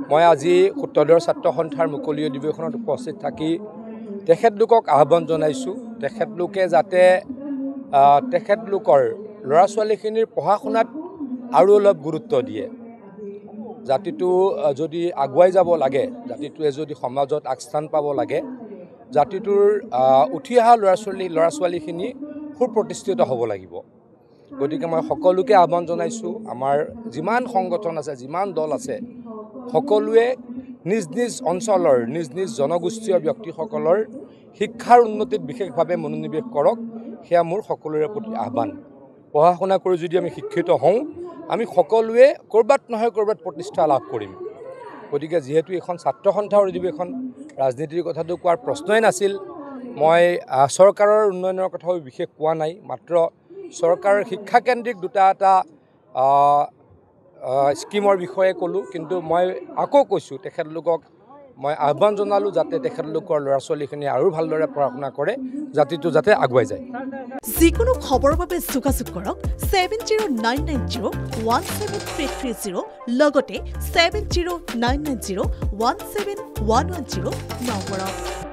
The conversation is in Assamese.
মই আজি উত্তৰদৰ ছাত্ৰ সন্থাৰ মুকলি অধিৱেশনত উপস্থিত থাকি তেখেতলোকক আহ্বান জনাইছোঁ তেখেতলোকে যাতে তেখেতলোকৰ ল'ৰা ছোৱালীখিনিৰ পঢ়া শুনাত আৰু অলপ গুৰুত্ব দিয়ে জাতিটো যদি আগুৱাই যাব লাগে জাতিটোৱে যদি সমাজত আগস্থান পাব লাগে জাতিটোৰ উঠি অহা ল'ৰা ছোৱালীখিনি সুপ্ৰতিষ্ঠিত হ'ব লাগিব গতিকে মই সকলোকে আহ্বান জনাইছোঁ আমাৰ যিমান সংগঠন আছে যিমান দল আছে সকলোৱে নিজ নিজ অঞ্চলৰ নিজ নিজ জনগোষ্ঠীয় ব্যক্তিসকলৰ শিক্ষাৰ উন্নতিত বিশেষভাৱে মনোনিৱেশ কৰক সেয়া মোৰ সকলোৰে প্ৰতি আহ্বান পঢ়া শুনা কৰি যদি আমি শিক্ষিত হওঁ আমি সকলোৱে ক'ৰবাত নহয় ক'ৰবাত প্ৰতিষ্ঠা লাভ কৰিম গতিকে যিহেতু এখন ছাত্ৰ সন্থাৰ অধিৱেশন ৰাজনীতিৰ কথাটো কোৱাৰ প্ৰশ্নই নাছিল মই চৰকাৰৰ উন্নয়নৰ কথাও বিশেষ কোৱা নাই মাত্ৰ চৰকাৰৰ শিক্ষাকেন্দ্ৰিক দুটা এটা স্কিমৰ বিষয়ে ক'লোঁ কিন্তু মই আকৌ কৈছোঁ তেখেতলোকক মই আহ্বান জনালোঁ যাতে তেখেতলোকৰ ল'ৰা ছোৱালীখিনিয়ে আৰু ভালদৰে পঢ়া শুনা কৰে জাতিটো যাতে আগুৱাই যায় যিকোনো খবৰৰ বাবে যোগাযোগ কৰক 7099017330 লগতে 7099017110 নম্বৰত